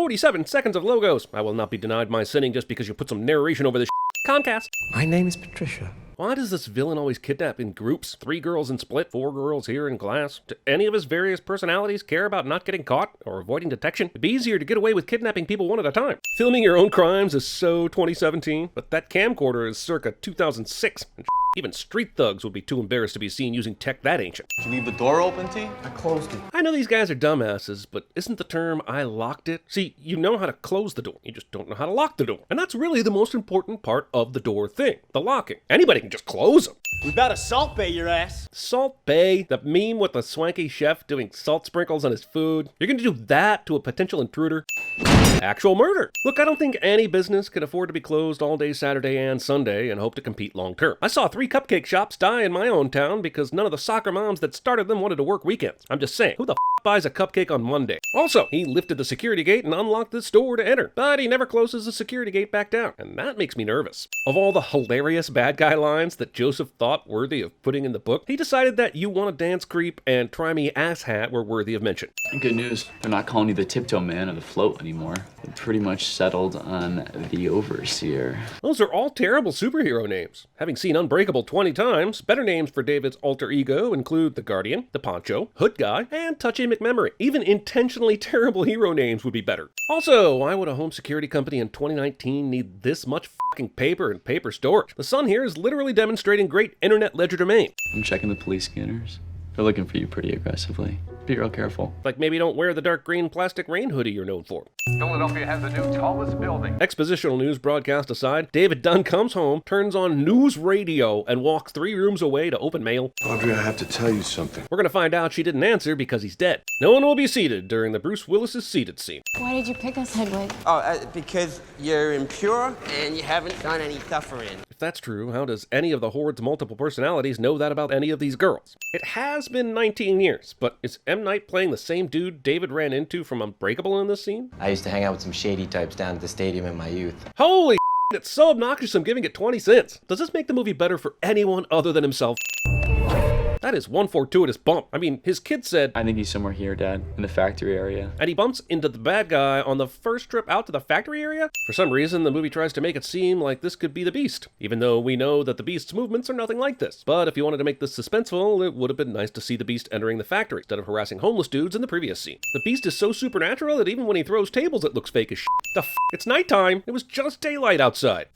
47 seconds of logos. I will not be denied my sinning just because you put some narration over this Comcast. My name is Patricia. Why does this villain always kidnap in groups? 3 girls in Split, 4 girls here in Glass. Do any of his various personalities care about not getting caught or avoiding detection? It'd be easier to get away with kidnapping people one at a time. Filming your own crimes is so 2017, but that camcorder is circa 2006. Even street thugs would be too embarrassed to be seen using tech that ancient. Did you leave the door open, T? I closed it. I know these guys are dumbasses, but isn't the term "I locked it"? See, you know how to close the door, you just don't know how to lock the door. And that's really the most important part of the door thing, the locking. Anybody can just close them. We about to Salt Bay your ass. Salt Bay, the meme with the swanky chef doing salt sprinkles on his food. You're gonna do that to a potential intruder? Actual murder. Look, I don't think any business can afford to be closed all day Saturday and Sunday and hope to compete long term. I saw 3 cupcake shops die in my own town because none of the soccer moms that started them wanted to work weekends. I'm just saying, who the buys a cupcake on Monday? Also, he lifted the security gate and unlocked the store to enter, but he never closes the security gate back down, and that makes me nervous. Of all the hilarious bad guy lines that Joseph thought worthy of putting in the book, he decided that "you want to dance creep" and "try me asshat" were worthy of mention. Good news, they're not calling you the tiptoe man or the float anymore. They're pretty much settled on the overseer. Those are all terrible superhero names. Having seen Unbreakable 20 times, better names for David's alter ego include the Guardian, the Poncho, Hood Guy, and Touchy McMemory. Even intentionally terrible hero names would be better. Also, why would a home security company in 2019 need this much fucking paper and paper storage? The Sun here is literally demonstrating great internet legerdemain. I'm checking the police scanners. They're looking for you pretty aggressively. Be real careful. Like maybe don't wear the dark green plastic rain hoodie you're known for. Philadelphia has the new tallest building. Expositional news broadcast aside, David Dunn comes home, turns on news radio, and walks 3 rooms away to open mail. Audrey, I have to tell you something. We're gonna find out she didn't answer because he's dead. No one will be seated during the Bruce Willis's seated scene. Why did you pick us, Hedwig? Because you're impure and you haven't done any suffering. If that's true, how does any of the Horde's multiple personalities know that about any of these girls? It has been 19 years, but is M. Night playing the same dude David ran into from Unbreakable in this scene? I used to hang out with some shady types down at the stadium in my youth. Holy it's so obnoxious I'm giving it 20 cents. Does this make the movie better for anyone other than himself? That is one fortuitous bump. I mean, his kid said, I think he's somewhere here, Dad, in the factory area. and he bumps into the bad guy on the first trip out to the factory area? For some reason, the movie tries to make it seem like this could be the Beast, even though we know that the Beast's movements are nothing like this. But if you wanted to make this suspenseful, it would have been nice to see the Beast entering the factory instead of harassing homeless dudes in the previous scene. The Beast is so supernatural that even when he throws tables, it looks fake as shit. The f***? It's nighttime. It was just daylight outside.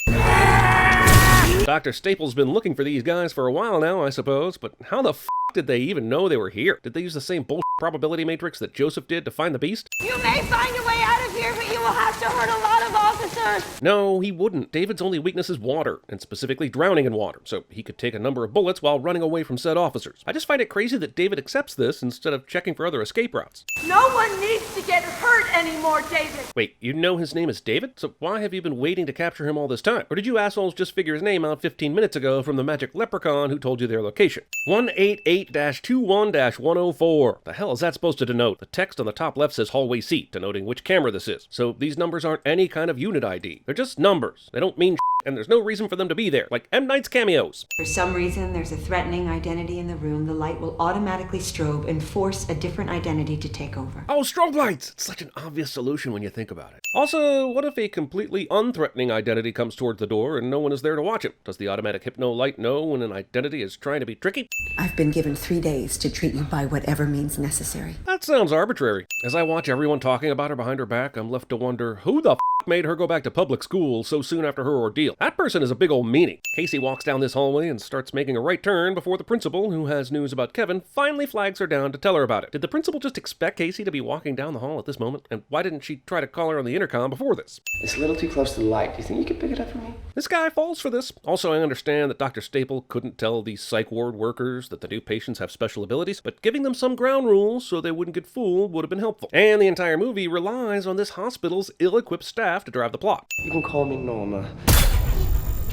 Dr. Staple's been looking for these guys for a while now, I suppose, but how the f*** did they even know they were here? Did they use the same bullshit probability matrix that Joseph did to find the Beast? You may find a way out of here, but you will have to hurt a lot of officers. No, he wouldn't. David's only weakness is water, and specifically drowning in water, so he could take a number of bullets while running away from said officers. I just find it crazy that David accepts this instead of checking for other escape routes. No one needs to get hurt anymore, David. Wait, you know his name is David? So why have you been waiting to capture him all this time? Or did you assholes just figure his name out 15 minutes ago from the magic leprechaun who told you their location? 188-21-104. The hell is that supposed to denote? The text on the top left says hallway seat, denoting which camera this is. So these numbers aren't any kind of unit ID. They're just numbers. They don't mean and there's no reason for them to be there, like M. Night's cameos. For some reason, there's a threatening identity in the room. The light will automatically strobe and force a different identity to take over. Oh, strobe lights! It's such an obvious solution when you think about it. Also, what if a completely unthreatening identity comes towards the door and no one is there to watch it? Does the automatic hypno light know when an identity is trying to be tricky? I've been given 3 days to treat you by whatever means necessary. That sounds arbitrary. As I watch everyone talking about her behind her back, I'm left to wonder who the f*** made her go back to public school so soon after her ordeal. That person is a big old meanie. Casey walks down this hallway and starts making a right turn before the principal, who has news about Kevin, finally flags her down to tell her about it. Did the principal just expect Casey to be walking down the hall at this moment? And why didn't she try to call her on the intercom before this? It's a little too close to the light. Do you think you could pick it up for me? This guy falls for this. Also, I understand that Dr. Staple couldn't tell these psych ward workers that the new patients have special abilities, but giving them some ground rules so they wouldn't get fooled would have been helpful. And the entire movie relies on this hospital's ill-equipped staff to drive the plot. You can call me Norma.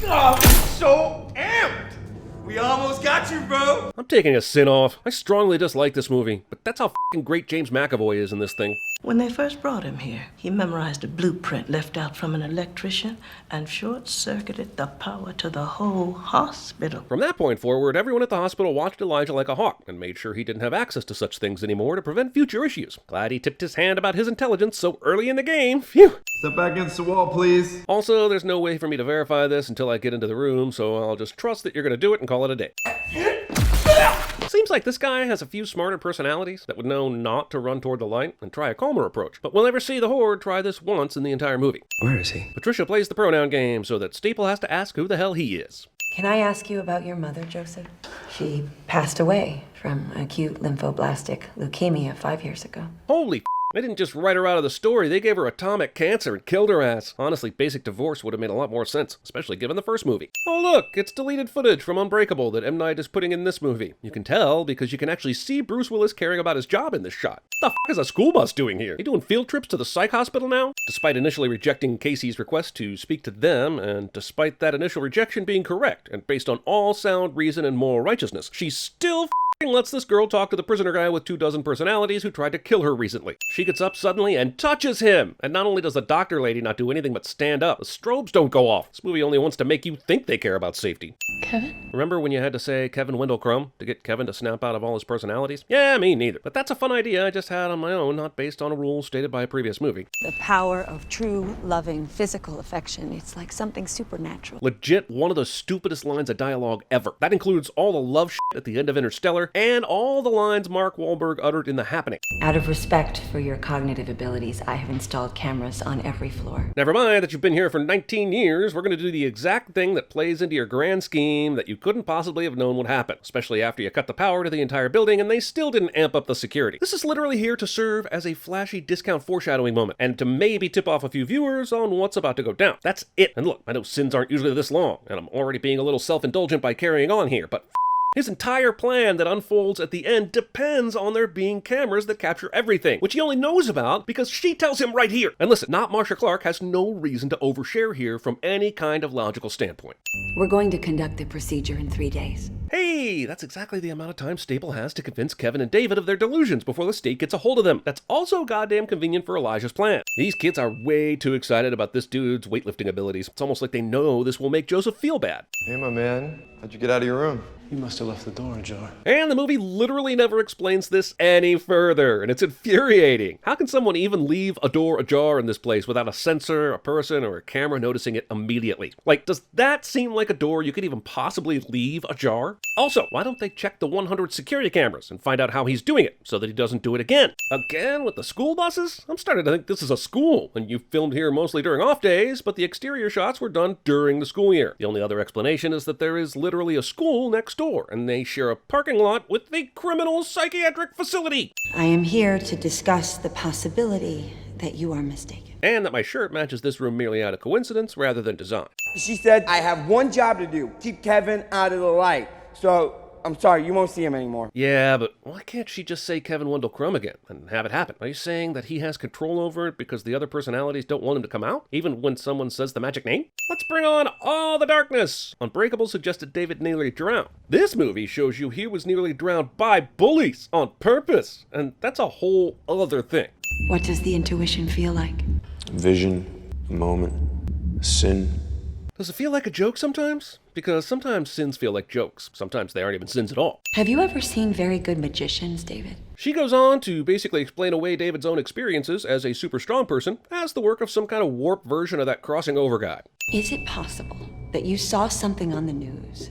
Oh, I'm so amped! We almost got you, bro! I'm taking a sin off. I strongly dislike this movie, but that's how f***ing great James McAvoy is in this thing. When they first brought him here, he memorized a blueprint left out from an electrician and short-circuited the power to the whole hospital. From that point forward, everyone at the hospital watched Elijah like a hawk and made sure he didn't have access to such things anymore to prevent future issues. Glad he tipped his hand about his intelligence so early in the game. Phew! Step back against the wall, please. Also, there's no way for me to verify this until I get into the room, so I'll just trust that you're going to do it and call it a day. Seems like this guy has a few smarter personalities that would know not to run toward the light and try a calmer approach. But we'll never see the Horde try this once in the entire movie. Where is he? Patricia plays the pronoun game so that Staple has to ask who the hell he is. Can I ask you about your mother, Joseph? She passed away from acute lymphoblastic leukemia 5 years ago. Holy f***. They didn't just write her out of the story, they gave her atomic cancer and killed her ass. Honestly, Basic Divorce would have made a lot more sense, especially given the first movie. Oh look, it's deleted footage from Unbreakable that M. Night is putting in this movie. You can tell because you can actually see Bruce Willis caring about his job in this shot. What the f*** is a school bus doing here? He doing field trips to the psych hospital now? Despite initially rejecting Casey's request to speak to them, and despite that initial rejection being correct, and based on all sound reason and moral righteousness, she still lets this girl talk to the prisoner guy with 24 personalities who tried to kill her recently. She gets up suddenly and touches him! And not only does the doctor lady not do anything but stand up, the strobes don't go off. This movie only wants to make you think they care about safety. Kevin? Remember when you had to say Kevin Wendell Crumb to get Kevin to snap out of all his personalities? Yeah, me neither. But that's a fun idea I just had on my own, not based on a rule stated by a previous movie. The power of true, loving, physical affection. It's like something supernatural. Legit one of the stupidest lines of dialogue ever. That includes all the love shit at the end of Interstellar, and all the lines Mark Wahlberg uttered in The Happening. Out of respect for your cognitive abilities, I have installed cameras on every floor. Never mind that you've been here for 19 years, we're going to do the exact thing that plays into your grand scheme that you couldn't possibly have known would happen, especially after you cut the power to the entire building and they still didn't amp up the security. This is literally here to serve as a flashy discount foreshadowing moment, and to maybe tip off a few viewers on what's about to go down. That's it. And look, I know sins aren't usually this long, and I'm already being a little self-indulgent by carrying on here, but his entire plan that unfolds at the end depends on there being cameras that capture everything, which he only knows about because she tells him right here. And listen, not Marsha Clark has no reason to overshare here from any kind of logical standpoint. We're going to conduct the procedure in 3 days. Hey, that's exactly the amount of time Staple has to convince Kevin and David of their delusions before the state gets a hold of them. That's also goddamn convenient for Elijah's plan. These kids are way too excited about this dude's weightlifting abilities. It's almost like they know this will make Joseph feel bad. Hey, my man. How'd you get out of your room? You must have left the door ajar. And the movie literally never explains this any further, and it's infuriating. How can someone even leave a door ajar in this place without a sensor, a person, or a camera noticing it immediately? Like, does that seem like a door you could even possibly leave ajar? Also, why don't they check the 100 security cameras and find out how he's doing it so that he doesn't do it again? Again with the school buses? I'm starting to think this is a school, and you filmed here mostly during off days, but the exterior shots were done during the school year. The only other explanation is that there is literally a school next door, and they share a parking lot with the criminal psychiatric facility. I am here to discuss the possibility that you are mistaken. And that my shirt matches this room merely out of coincidence rather than design. She said, I have one job to do, keep Kevin out of the light. So, I'm sorry, you won't see him anymore. Yeah, but why can't she just say Kevin Wendell Crumb again and have it happen? Are you saying that he has control over it because the other personalities don't want him to come out, even when someone says the magic name? Let's bring on all the darkness! Unbreakable suggested David nearly drowned. This movie shows you he was nearly drowned by bullies on purpose, and that's a whole other thing. What does the intuition feel like? Vision, a moment, a sin. Does it feel like a joke sometimes? Because sometimes sins feel like jokes. Sometimes they aren't even sins at all. Have you ever seen Very Good Magicians, David? She goes on to basically explain away David's own experiences as a super strong person as the work of some kind of warped version of that crossing over guy. Is it possible that you saw something on the news,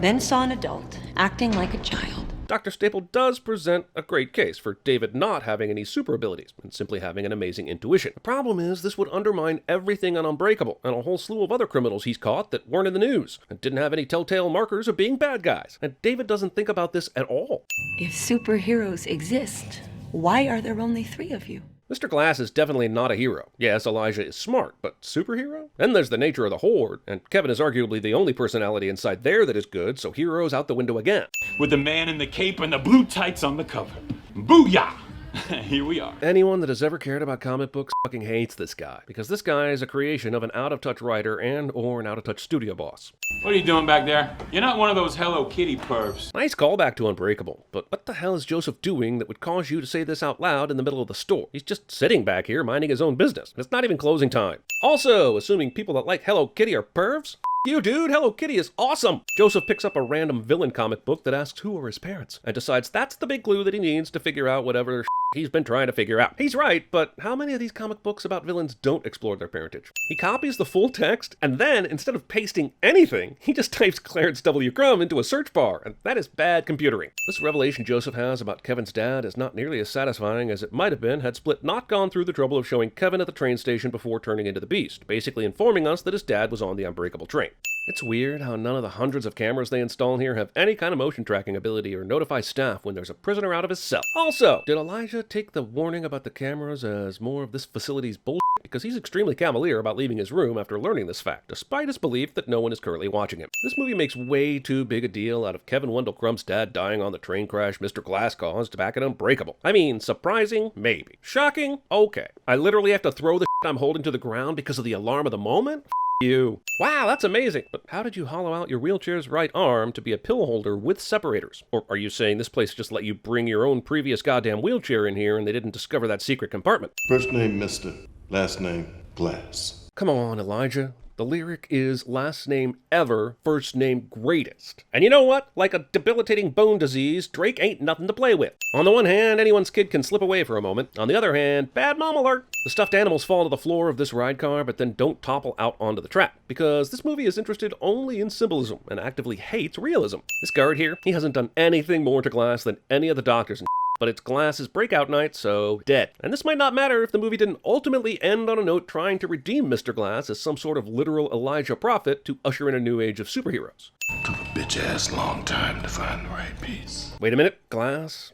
then saw an adult acting like a child? Dr. Staple does present a great case for David not having any super abilities and simply having an amazing intuition. The problem is this would undermine everything on Unbreakable and a whole slew of other criminals he's caught that weren't in the news and didn't have any telltale markers of being bad guys. And David doesn't think about this at all. If superheroes exist, why are there only 3 of you? Mr. Glass is definitely not a hero. Yes, Elijah is smart, but superhero? Then there's the nature of the Horde, and Kevin is arguably the only personality inside there that is good, so heroes out the window again. With the man in the cape and the blue tights on the cover. Booyah! Here we are. Anyone that has ever cared about comic books fucking hates this guy, because this guy is a creation of an out-of-touch writer and or an out-of-touch studio boss. What are you doing back there? You're not one of those Hello Kitty pervs. Nice callback to Unbreakable, but what the hell is Joseph doing that would cause you to say this out loud in the middle of the store? He's just sitting back here minding his own business. It's not even closing time. Also, assuming people that like Hello Kitty are pervs? You dude, Hello Kitty is awesome! Joseph picks up a random villain comic book that asks who are his parents, and decides that's the big clue that he needs to figure out whatever he's been trying to figure out. He's right, but how many of these comic books about villains don't explore their parentage? He copies the full text, and then, instead of pasting anything, he just types Clarence W. Crumb into a search bar, and that is bad computering. This revelation Joseph has about Kevin's dad is not nearly as satisfying as it might have been had Split not gone through the trouble of showing Kevin at the train station before turning into the Beast, basically informing us that his dad was on the Unbreakable train. It's weird how none of the hundreds of cameras they install here have any kind of motion tracking ability or notify staff when there's a prisoner out of his cell. Also, did Elijah take the warning about the cameras as more of this facility's bullshit? Because he's extremely cavalier about leaving his room after learning this fact, despite his belief that no one is currently watching him. This movie makes way too big a deal out of Kevin Wendell Crumb's dad dying on the train crash Mr. Glass caused back at Unbreakable. I mean, surprising? Maybe. Shocking? Okay. I literally have to throw the shit I'm holding to the ground because of the alarm of the moment? You. Wow, that's amazing. But how did you hollow out your wheelchair's right arm to be a pill holder with separators? Or are you saying this place just let you bring your own previous goddamn wheelchair in here and they didn't discover that secret compartment? First name Mr., last name Glass. Come on, Elijah. The lyric is last name ever, first name greatest. And you know what? Like a debilitating bone disease, Drake ain't nothing to play with. On the one hand, anyone's kid can slip away for a moment. On the other hand, bad mom alert. The stuffed animals fall to the floor of this ride car, but then don't topple out onto the track, because this movie is interested only in symbolism and actively hates realism. This guard here, he hasn't done anything more to Glass than any of the doctors and but it's Glass's breakout night, so dead. And this might not matter if the movie didn't ultimately end on a note trying to redeem Mr. Glass as some sort of literal Elijah prophet to usher in a new age of superheroes. Took a bitch-ass long time to find the right piece. Wait a minute. Glass.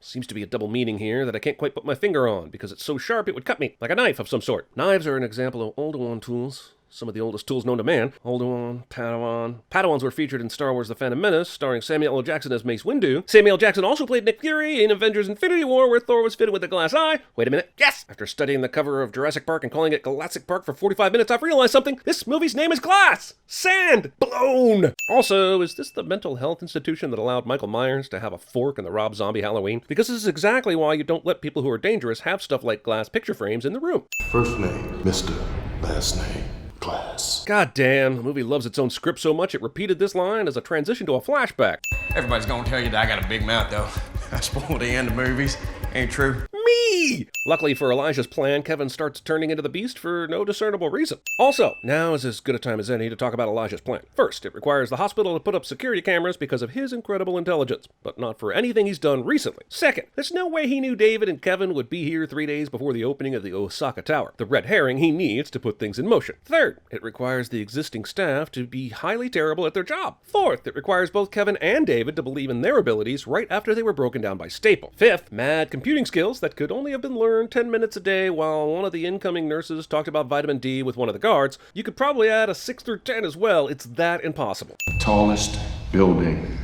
Seems to be a double meaning here that I can't quite put my finger on because it's so sharp it would cut me, like a knife of some sort. Knives are an example of Oldowan tools. Some of the oldest tools known to man. Oldowan, Padawan. Padawans were featured in Star Wars The Phantom Menace, starring Samuel L. Jackson as Mace Windu. Samuel L. Jackson also played Nick Fury in Avengers Infinity War, where Thor was fitted with a glass eye. Wait a minute. Yes! After studying the cover of Jurassic Park and calling it Galactic Park for 45 minutes, I've realized something. This movie's name is Glass! Sand! Blown! Also, is this the mental health institution that allowed Michael Myers to have a fork in the Rob Zombie Halloween? Because this is exactly why you don't let people who are dangerous have stuff like glass picture frames in the room. First name Mr., last name Glass. God damn, the movie loves its own script so much it repeated this line as a transition to a flashback. Everybody's gonna tell you that I got a big mouth, though. I spoiled the end of movies. Ain't true. Me! Luckily for Elijah's plan, Kevin starts turning into the Beast for no discernible reason. Also, now is as good a time as any to talk about Elijah's plan. First, it requires the hospital to put up security cameras because of his incredible intelligence, but not for anything he's done recently. Second, there's no way he knew David and Kevin would be here 3 days before the opening of the Osaka Tower, the red herring he needs to put things in motion. Third, it requires the existing staff to be highly terrible at their job. Fourth, it requires both Kevin and David to believe in their abilities right after they were broken down by Staple. Fifth, mad computing skills that could only have been learned 10 minutes a day while one of the incoming nurses talked about vitamin D with one of the guards. You could probably add a 6 through 10 as well. It's that impossible. Tallest building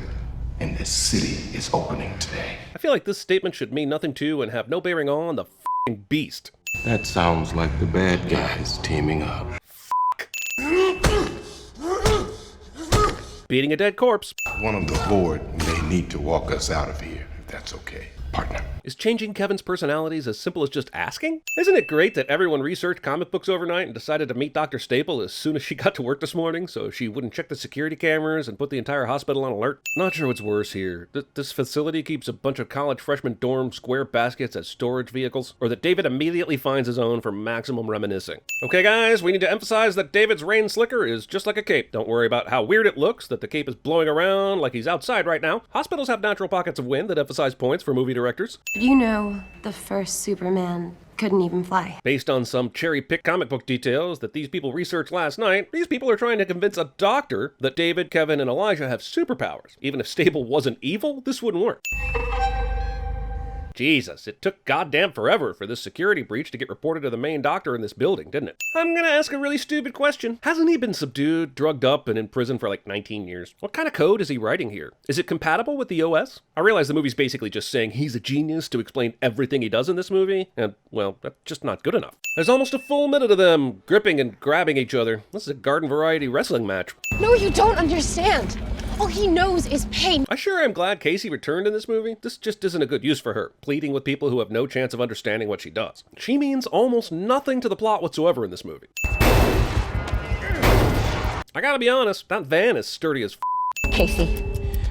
in this city is opening today. I feel like this statement should mean nothing to and have no bearing on the f***ing Beast. That sounds like the bad guys teaming up. Beating a dead corpse. One of the Horde may need to walk us out of here, if that's okay, partner. Is changing Kevin's personalities as simple as just asking? Isn't it great that everyone researched comic books overnight and decided to meet Dr. Staple as soon as she got to work this morning so she wouldn't check the security cameras and put the entire hospital on alert? Not sure what's worse here. This facility keeps a bunch of college freshman dorm square baskets as storage vehicles, or that David immediately finds his own for maximum reminiscing. Okay guys, we need to emphasize that David's rain slicker is just like a cape. Don't worry about how weird it looks, that the cape is blowing around like he's outside right now. Hospitals have natural pockets of wind that emphasize points for movie directors. Did you know the first Superman couldn't even fly? Based on some cherry-picked comic book details that these people researched last night, these people are trying to convince a doctor that David, Kevin, and Elijah have superpowers. Even if Stable wasn't evil, this wouldn't work. Jesus, it took goddamn forever for this security breach to get reported to the main doctor in this building, didn't it? I'm gonna ask a really stupid question. Hasn't he been subdued, drugged up, and in prison for like 19 years? What kind of code is he writing here? Is it compatible with the OS? I realize the movie's basically just saying he's a genius to explain everything he does in this movie, and, well, that's just not good enough. There's almost a full minute of them gripping and grabbing each other. This is a garden variety wrestling match. No, you don't understand. All he knows is pain. I sure am glad Casey returned in this movie. This just isn't a good use for her, pleading with people who have no chance of understanding what she does. She means almost nothing to the plot whatsoever in this movie. I gotta be honest, that van is sturdy as Casey,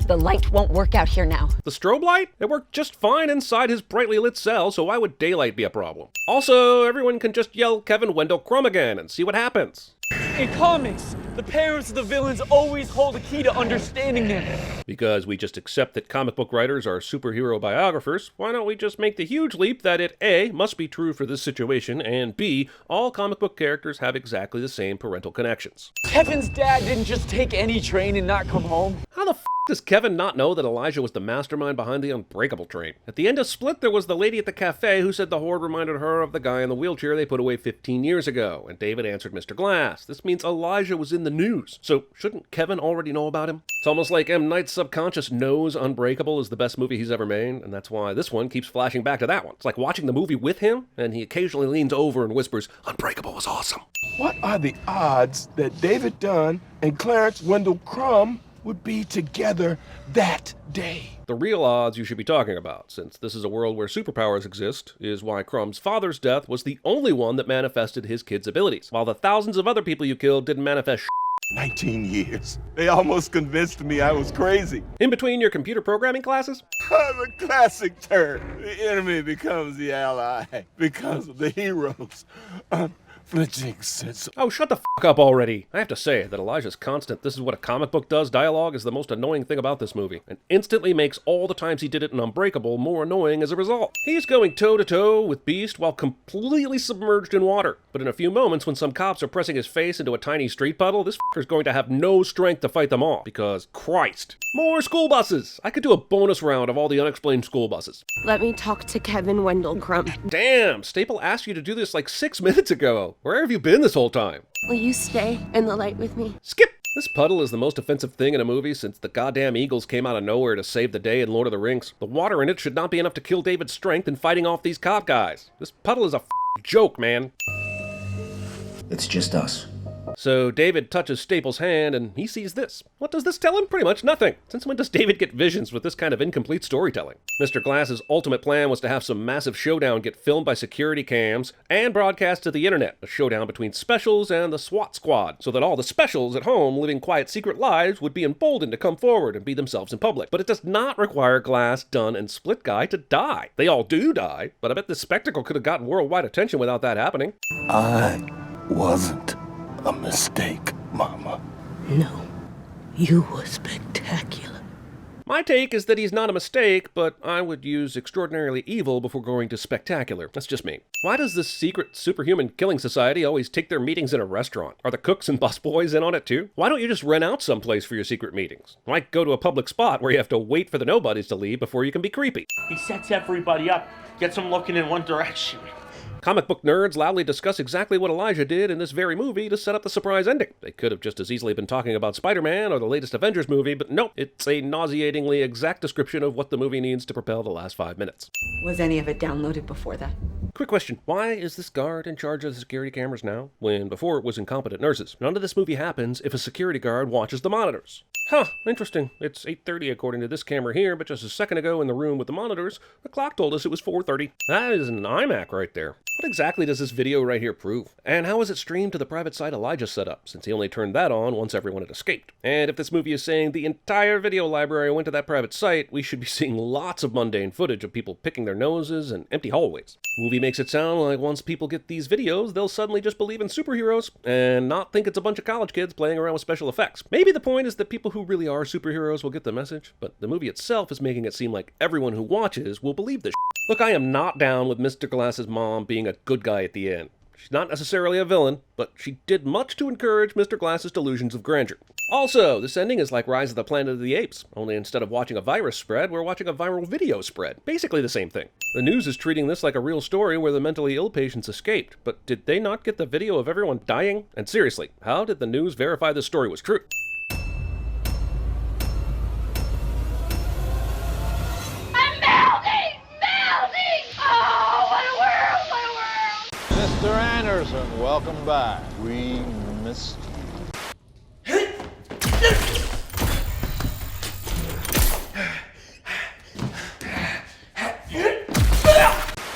the light won't work out here now. The strobe light? It worked just fine inside his brightly lit cell, so why would daylight be a problem? Also, everyone can just yell Kevin Wendell Crumb again and see what happens. In comics, the parents of the villains always hold the key to understanding them. Because we just accept that comic book writers are superhero biographers, why don't we just make the huge leap that it A, must be true for this situation, and B, all comic book characters have exactly the same parental connections. Kevin's dad didn't just take any train and not come home. How the does Kevin not know that Elijah was the mastermind behind the Unbreakable train? At the end of Split, there was the lady at the cafe who said the horde reminded her of the guy in the wheelchair they put away 15 years ago, and David answered Mr. Glass. This means Elijah was in the news. So shouldn't Kevin already know about him? It's almost like M. Night's subconscious knows Unbreakable is the best movie he's ever made, and that's why this one keeps flashing back to that one. It's like watching the movie with him, and he occasionally leans over and whispers, Unbreakable was awesome. What are the odds that David Dunn and Clarence Wendell Crumb would be together that day? The real odds you should be talking about, since this is a world where superpowers exist, is why Crumb's father's death was the only one that manifested his kid's abilities, while the thousands of other people you killed didn't manifest 19 years. They almost convinced me I was crazy. In between your computer programming classes? The classic term. The enemy becomes the ally because of the hero's unflinching sense. Oh, shut the fuck up already. I have to say that Elijah's constant "this is what a comic book does" dialogue is the most annoying thing about this movie, and instantly makes all the times he did it in Unbreakable more annoying as a result. He's going toe-to-toe with Beast while completely submerged in water, but in a few moments when some cops are pressing his face into a tiny street puddle, this fucker's going to have no strength to fight them off, because Christ. More school buses! I could do a bonus round of all the unexplained school buses. Let me talk to Kevin Wendell Crumb. Damn, Staple asked you to do this like 6 minutes ago. Where have you been this whole time? Will you stay in the light with me? Skip! This puddle is the most offensive thing in a movie since the goddamn Eagles came out of nowhere to save the day in Lord of the Rings. The water in it should not be enough to kill David's strength in fighting off these cop guys. This puddle is a joke, man. It's just us. So David touches Staples' hand and he sees this. What does this tell him? Pretty much nothing. Since when does David get visions with this kind of incomplete storytelling? Mr. Glass's ultimate plan was to have some massive showdown get filmed by security cams and broadcast to the internet. A showdown between specials and the SWAT squad, so that all the specials at home living quiet secret lives would be emboldened to come forward and be themselves in public. But it does not require Glass, Dunn, and Split Guy to die. They all do die, but I bet this spectacle could have gotten worldwide attention without that happening. I wasn't a mistake, Mama. No, you were spectacular. My take is that he's not a mistake, but I would use extraordinarily evil before going to spectacular. That's just me. Why does this secret superhuman killing society always take their meetings in a restaurant? Are the cooks and busboys in on it too? Why don't you just rent out someplace for your secret meetings? Why go to a public spot where you have to wait for the nobodies to leave before you can be creepy? He sets everybody up, gets them looking in one direction. Comic book nerds loudly discuss exactly what Elijah did in this very movie to set up the surprise ending. They could have just as easily been talking about Spider-Man or the latest Avengers movie, but nope, it's a nauseatingly exact description of what the movie needs to propel the last 5 minutes. Was any of it downloaded before that? Quick question, why is this guard in charge of the security cameras now, when before it was incompetent nurses? None of this movie happens if a security guard watches the monitors. Huh, interesting. It's 8:30 according to this camera here, but just a second ago in the room with the monitors, the clock told us it was 4:30. That is an iMac right there. What exactly does this video right here prove? And how is it streamed to the private site Elijah set up, since he only turned that on once everyone had escaped? And if this movie is saying the entire video library went to that private site, we should be seeing lots of mundane footage of people picking their noses and empty hallways. The movie makes it sound like once people get these videos, they'll suddenly just believe in superheroes and not think it's a bunch of college kids playing around with special effects. Maybe the point is that people who really are superheroes will get the message, but the movie itself is making it seem like everyone who watches will believe this shit. Look, I am not down with Mr. Glass's mom being a good guy at the end. She's not necessarily a villain, but she did much to encourage Mr. Glass's delusions of grandeur. Also, this ending is like Rise of the Planet of the Apes, only instead of watching a virus spread, we're watching a viral video spread. Basically the same thing. The news is treating this like a real story where the mentally ill patients escaped, but did they not get the video of everyone dying? And seriously, how did the news verify this story was true? Mr. Anderson, welcome back. We missed you.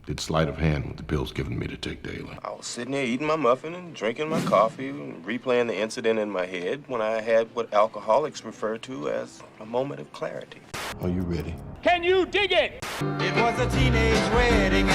Did sleight of hand with the pills given me to take daily. I was sitting there eating my muffin and drinking my coffee and replaying the incident in my head when I had what alcoholics refer to as a moment of clarity. Are you ready? Can you dig it? It was a teenage wedding